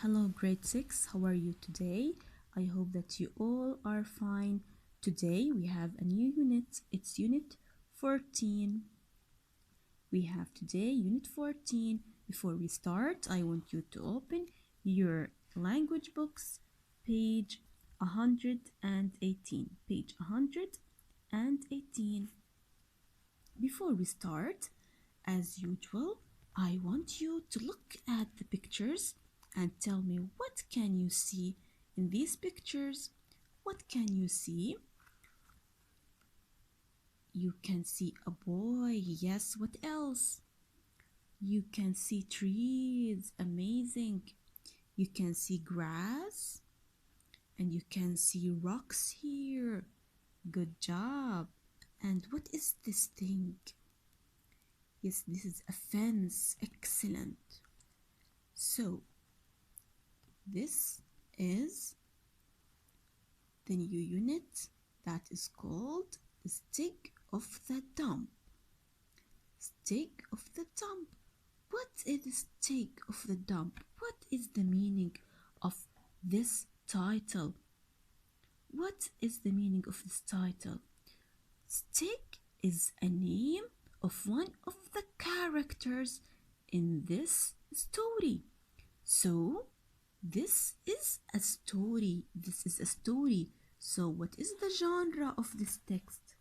Hello, grade 6. How are you today? I hope that you all are fine. Today we have a new unit. It's unit 14. We have today unit 14. Before we start, I want you to open your language books, page 118. Page 118. Before we start, as usual, I want you to look at the pictures and tell me what can you see in these pictures. What can you see? You can see a boy. Yes, what else? You can see trees. Amazing. You can see grass and you can see rocks here. Good job. And what is this thing? Yes, this is a fence. Excellent. So, this is the new unit that is called Stick of the Dump. Stick of the Dump. What is the Stick of the Dump? What is the meaning of this title? What is the meaning of this title? Stick is a name of one of the characters in this story. So, this is a story. This is a story. So, what is the genre of this text?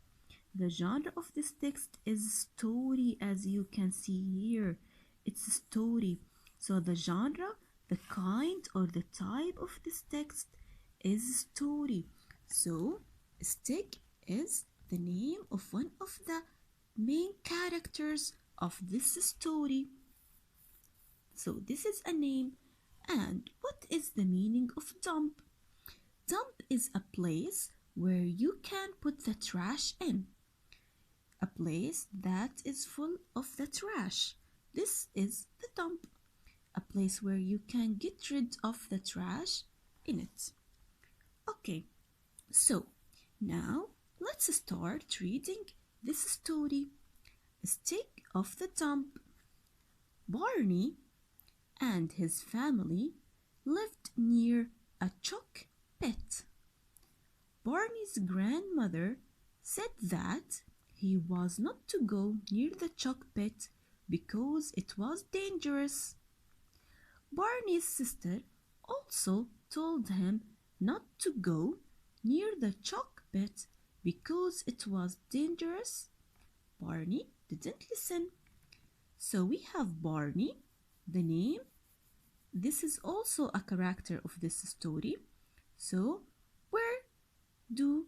The genre of this text is story, as you can see here. It's a story. So, the genre, the kind or the type of this text is story. So, Stick is the name of one of the main characters of this story. So, this is a name. And what is the meaning of dump? Dump is a place where you can put the trash in. A place that is full of the trash. This is the dump. A place where you can get rid of the trash in it. Okay, so now let's start reading this story. Stick of the Dump. Barney and his family lived near a chalk pit. Barney's grandmother said that he was not to go near the chalk pit because it was dangerous. Barney's sister also told him not to go near the chalk pit because it was dangerous. Barney didn't listen. So we have Barney, the name. This is also a character of this story. So where do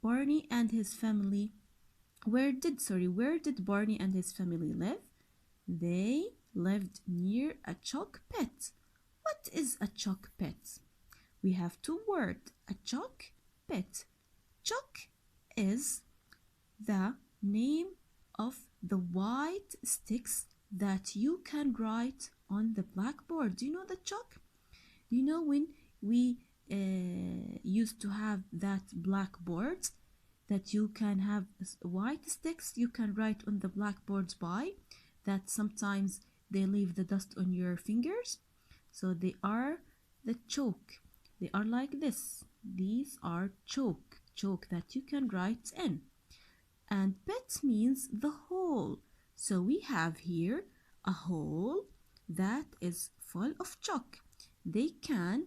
Barney and his family, where did Barney and his family live? They lived near a chalk pit. What is a chalk pit? We have two words, a chalk pit. Chalk is the name of the white sticks that you can write on the blackboard. Do you know the chalk? Do you know when we used to have that blackboard that you can have white sticks you can write on the blackboards by, that sometimes they leave the dust on your fingers? So they are the chalk. They are like this. These are chalk that you can write in. And pit means the hole. So we have here a hole that is full of chalk. They can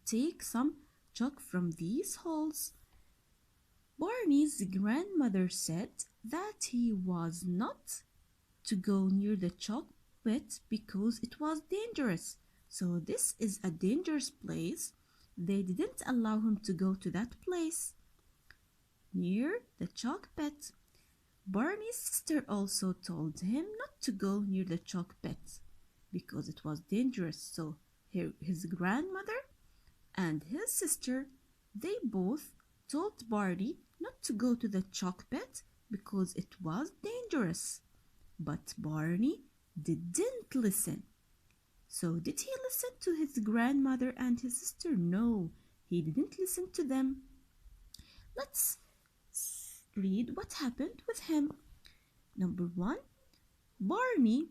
take some chalk from these holes. Barney's grandmother said that he was not to go near the chalk pit because it was dangerous. So this is a dangerous place. They didn't allow him to go to that place near the chalk pit. Barney's sister also told him not to go near the chalk pit because it was dangerous. So his grandmother and his sister, they both told Barney not to go to the chalk pit because it was dangerous. But Barney didn't listen. So did he listen to his grandmother and his sister? No, he didn't listen to them. Let's read what happened with him. Number 1, Barney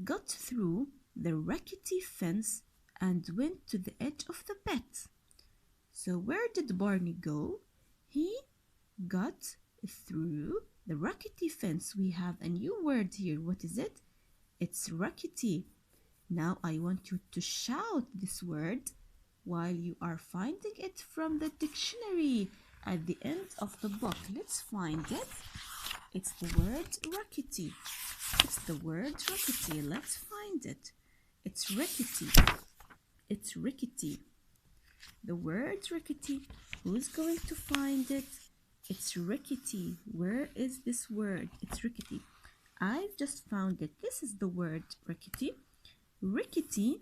got through the rickety fence and went to the edge of the pit. So where did Barney go? He got through the rickety fence. We have a new word here. What is it? It's rickety. Now I want you to shout this word while you are finding it from the dictionary at the end of the book. Let's find it. It's the word rickety. It's the word rickety. Let's find it. It's rickety. It's rickety. The word rickety. Who's going to find it? It's rickety. Where is this word? It's rickety. I've just found it. This is the word rickety. Rickety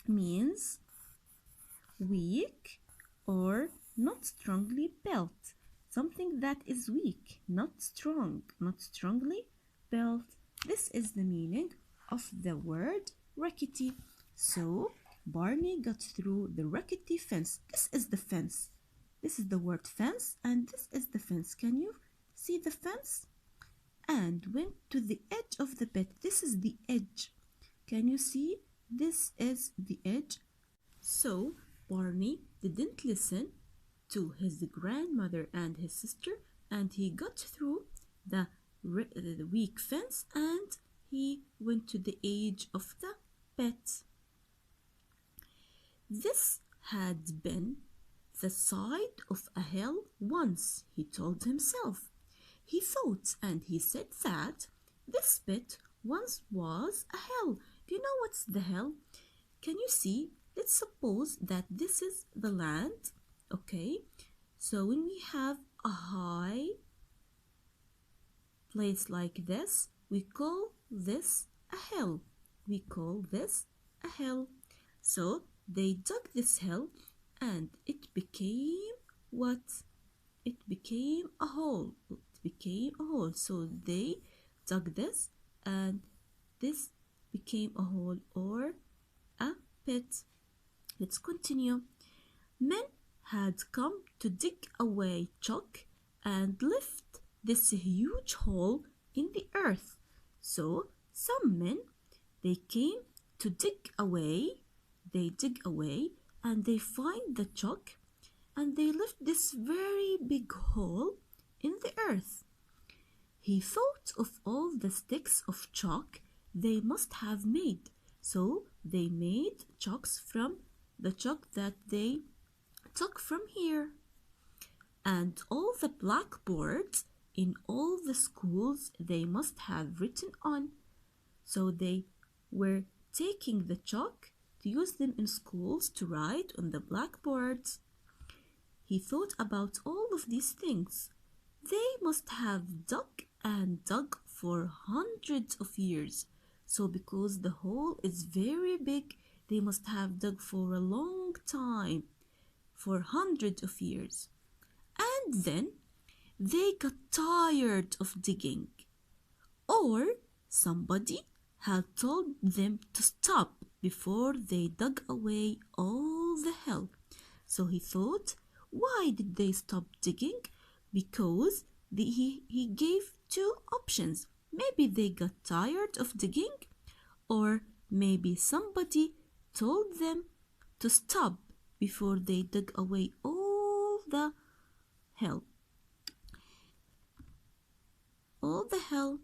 means weak or not strongly built. Something that is weak, not strong, not strongly built. This is the meaning of the word rickety. So Barney got through the rickety fence. This is the fence. This is the word fence, and this is the fence. Can you see the fence? And went to the edge of the pit. This is the edge. Can you see? This is the edge. So Barney didn't listen to his grandmother and his sister, and he got through the weak fence and he went to the edge of the pit. This had been the side of a hill once, he told himself. He thought and he said that this pit once was a hill. Do you know what's the hill? Can you see? Let's suppose that this is the land, okay? So when we have a high place like this, we call this a hill. We call this a hill. So they dug this hill and it became what? It became a hole. It became a hole. So they dug this and this became a hole or a pit. Let's continue. Men had come to dig away chalk and lift this huge hole in the earth. So some men, they came to dig away. They dig away and they find the chalk and they lift this very big hole in the earth. He thought of all the sticks of chalk they must have made. So they made chalks from the chalk that they took from here. And all the blackboards in all the schools they must have written on. So they were taking the chalk to use them in schools to write on the blackboards. He thought about all of these things. They must have dug and dug for hundreds of years. So because the hole is very big, they must have dug for a long time, for hundreds of years. And then they got tired of digging, or somebody had told them to stop before they dug away all the hill. So he thought, why did they stop digging? Because he gave two options. Maybe they got tired of digging, or maybe somebody told them to stop before they dug away all the hill. All the hill.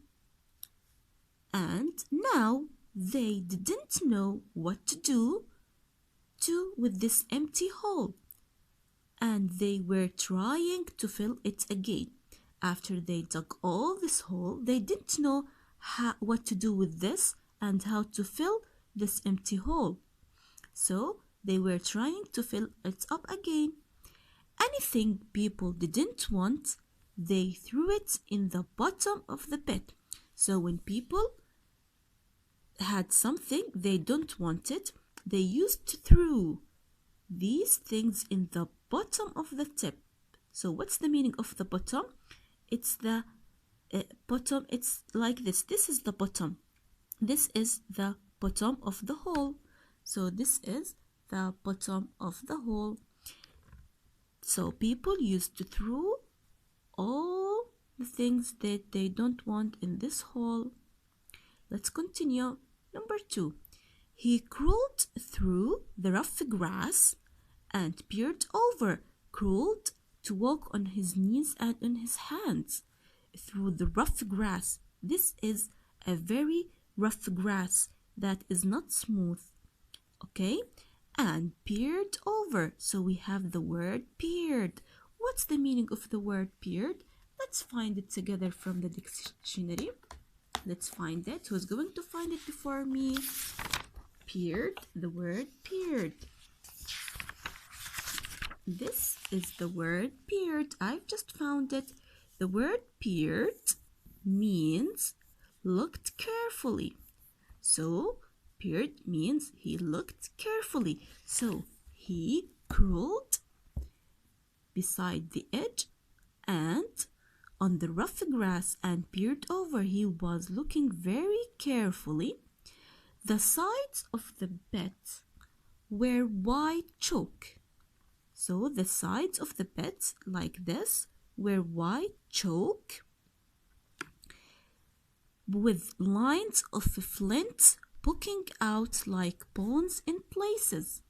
And now they didn't know what to do with this empty hole. And they were trying to fill it again. After they dug all this hole, they didn't know what to do with this and how to fill this empty hole. So they were trying to fill it up again. Anything people didn't want, they threw it in the bottom of the pit. So when people had something they don't want it, they used to throw these things in the bottom of the tip. So what's the meaning of the bottom? It's the bottom, it's like this. This is the bottom. This is the bottom of the hole. So this is the bottom of the hole. So people used to throw all the things that they don't want in this hole. Let's continue. Number 2. He crawled through through the rough grass and peered over, crawled to walk on his knees and on his hands through the rough grass. This is a very rough grass that is not smooth, okay? And peered over. So we have the word peered. What's the meaning of the word peered? Let's find it together from the dictionary. Let's find it. Who's going to find it before me? Peered, the word peered. This is the word peered. I've just found it. The word peered means looked carefully. So peered means he looked carefully. So he crawled beside the edge and on the rough grass and peered over. He was looking very carefully. The sides of the bed were white chalk. So the sides of the bed, like this, were white chalk with lines of flint poking out like bones in places.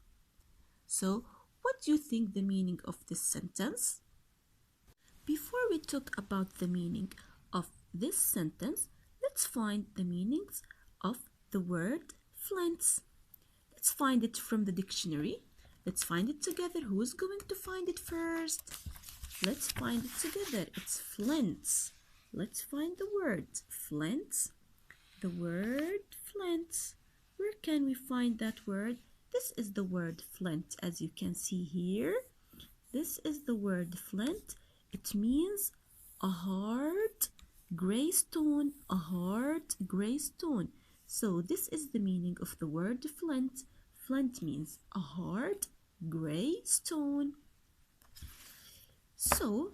So what do you think the meaning of this sentence? Before we talk about the meaning of this sentence, let's find the meanings of the word flints. Let's find it from the dictionary. Let's find it together. Who is going to find it first? Let's find it together. It's flints. Let's find the word flints. The word flints. Where can we find that word? This is the word flint, as you can see here. This is the word flint. It means a hard gray stone, a hard gray stone. So this is the meaning of the word flint. Flint means a hard gray stone. So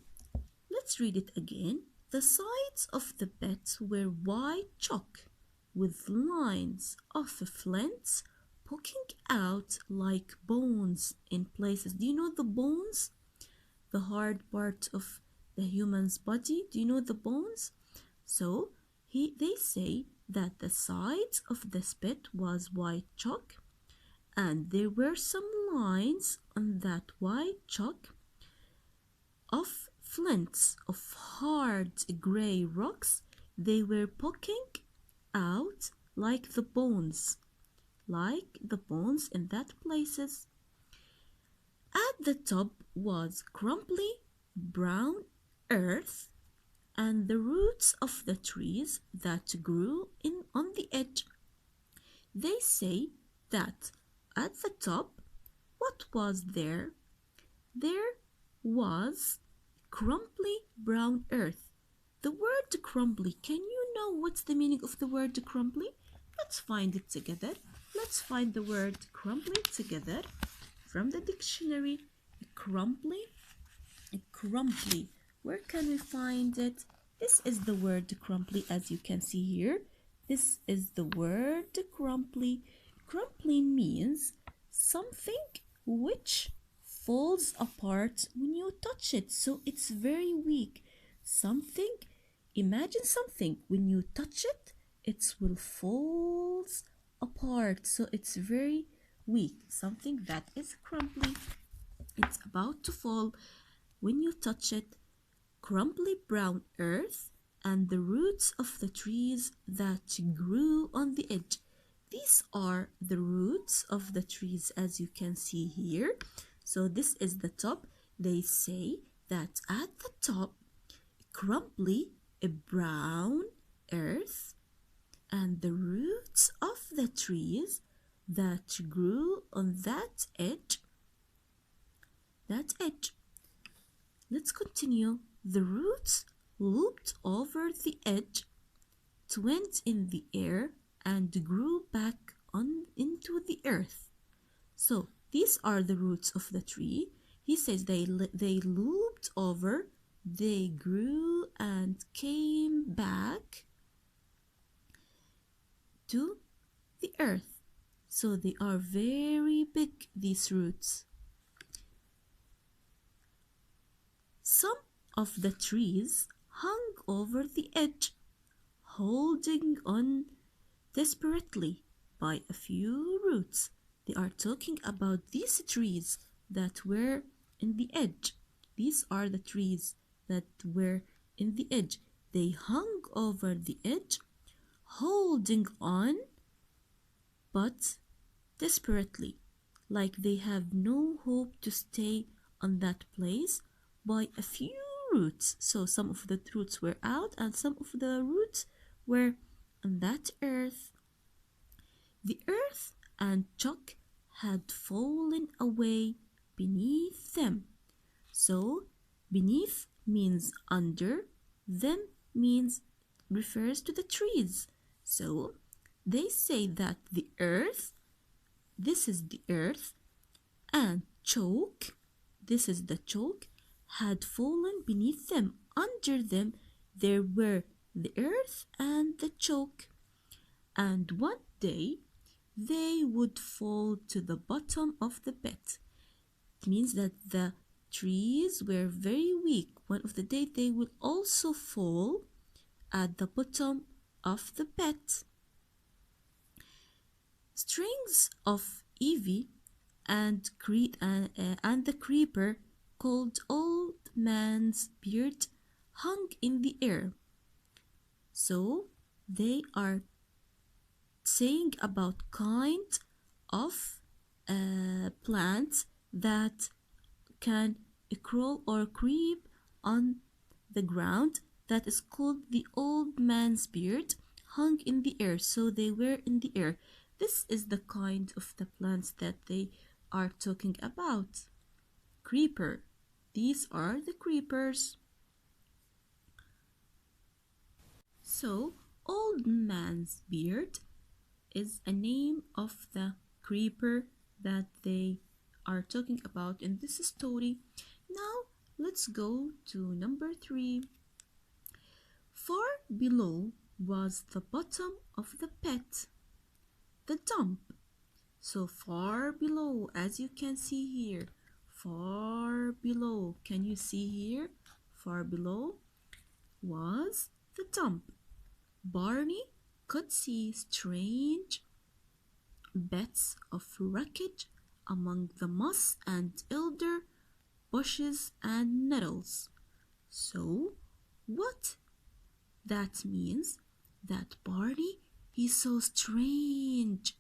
let's read it again. The sides of the bed were white chalk with lines of flints poking out like bones in places. Do you know the bones? The hard part of the human's body. Do you know the bones? So they say that the sides of the spit was white chalk and there were some lines on that white chalk of flints, of hard gray rocks. They were poking out like the bones in that places. At the top was crumbly brown earth and the roots of the trees that grew on the edge. They say that at the top, what was there? There was crumbly brown earth. The word crumbly, can you know what's the meaning of the word crumbly? Let's find it together. Let's find the word crumbly together from the dictionary. Crumbly. Where can we find it? This is the word crumbly, as you can see here. This is the word crumbly. Crumbly means something which falls apart when you touch it. So it's very weak. Imagine something, when you touch it, it will fall apart. So it's very weak. Something that is crumbly. It's about to fall when you touch it. Crumbly brown earth and the roots of the trees that grew on the edge. These are the roots of the trees, as you can see here. So this is the top. They say that at the top, crumbly brown earth and the roots of the trees that grew on that edge. Let's continue. The roots looped over the edge, went in the air and grew back into the earth. So these are the roots of the tree. He says they looped over, they grew and came back to the earth. So they are very big, these roots. Some of the trees hung over the edge, holding on desperately by a few roots. They are talking about these trees that were in the edge. These are the trees that were in the edge. They hung over the edge, holding on, but desperately, like they have no hope to stay on that place by a few roots. So some of the roots were out and some of the roots were on that earth. The earth and chalk had fallen away beneath them. So beneath means under, them means refers to the trees. So they say that the earth, this is the earth, and chalk, this is the chalk, had fallen beneath them. Under them there were the earth and the chalk. And one day they would fall to the bottom of the pit. It means that the trees were very weak. One of the day they will also fall at the bottom of the pit. Strings of ivy and the creeper called Old Man's Beard hung in the air. So they are saying about kind of plants that can crawl or creep on the ground, that is called the old man's beard, hung in the air. So they were in the air. This is the kind of the plants that they are talking about. Creeper. These are the creepers. So old man's beard is a name of the creeper that they are talking about in this story. Now let's go to number 3. Far below was the bottom of the pit, the dump. So far below, as you can see here, far below, can you see here? Far below was the dump. Barney could see strange bits of wreckage among the moss and elder bushes and nettles. So what that means, that Barney, he saw strange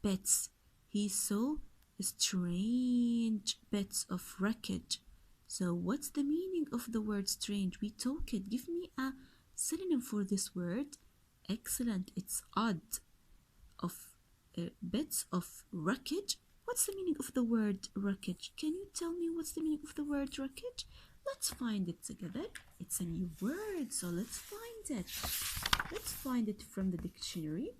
bits. He saw strange bits of wreckage. So what's the meaning of the word strange? We talk it. Give me a synonym for this word. Excellent. It's odd. Of bits of wreckage. What's the meaning of the word wreckage? Can you tell me what's the meaning of the word wreckage? Let's find it together. It's a new word, so let's find it. Let's find it from the dictionary.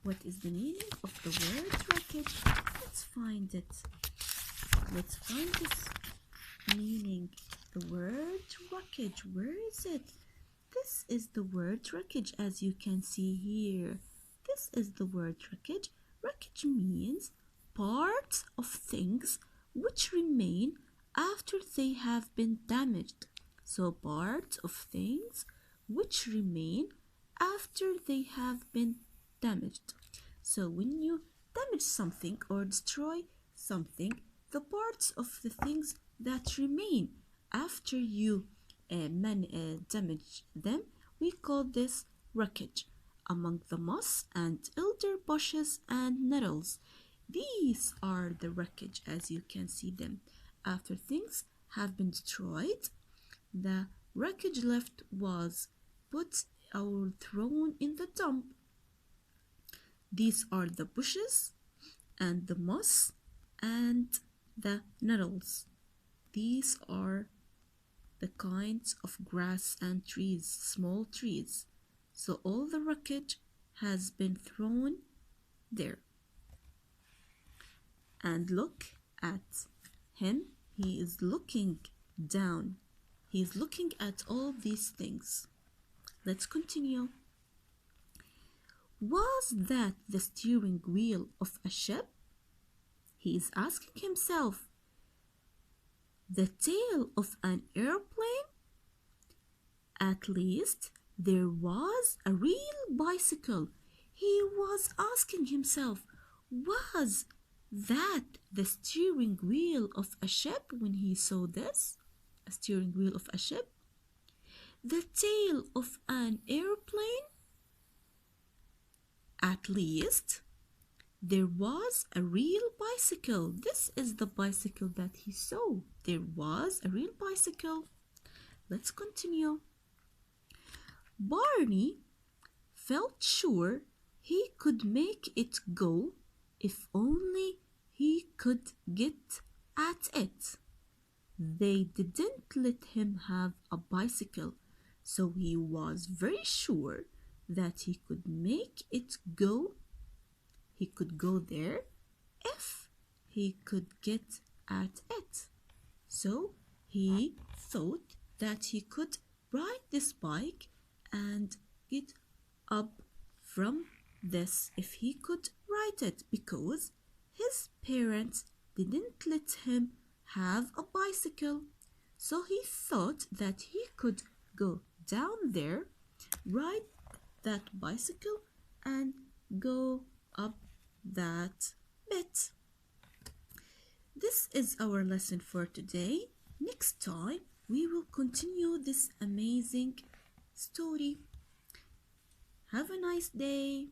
What is the meaning of the word wreckage? Let's find it. Let's find this meaning. The word wreckage. Where is it? This is the word wreckage, as you can see here. This is the word wreckage. Wreckage means parts of things which remain after they have been damaged. So parts of things which remain after they have been damaged. So when you damage something or destroy something, the parts of the things that remain after you damage them, we call this wreckage. Among the moss and elder bushes and nettles, these are the wreckage, as you can see them. After things have been destroyed, the wreckage left was put or thrown in the dump. These are the bushes and the moss and the nettles. These are the kinds of grass and trees, small trees. So all the wreckage has been thrown there. And look at him. He is looking down. He is looking at all these things. Let's continue. Was that the steering wheel of a ship? He is asking himself. The tail of an airplane? At least there was a real bicycle. He was asking himself, was that the steering wheel of a ship, when he saw this, a steering wheel of a ship, the tail of an airplane, at least there was a real bicycle. This is the bicycle that he saw. There was a real bicycle. Let's continue. Barney felt sure he could make it go if only he could get at it. They didn't let him have a bicycle, so he was very sure that he could make it go. He could go there if he could get at it. So he thought that he could ride this bike and get up from this if he could ride it, because his parents didn't let him have a bicycle. So he thought that he could go down there, ride that bicycle, and go up that bit. This is our lesson for today. Next time we will continue this amazing story. Have a nice day.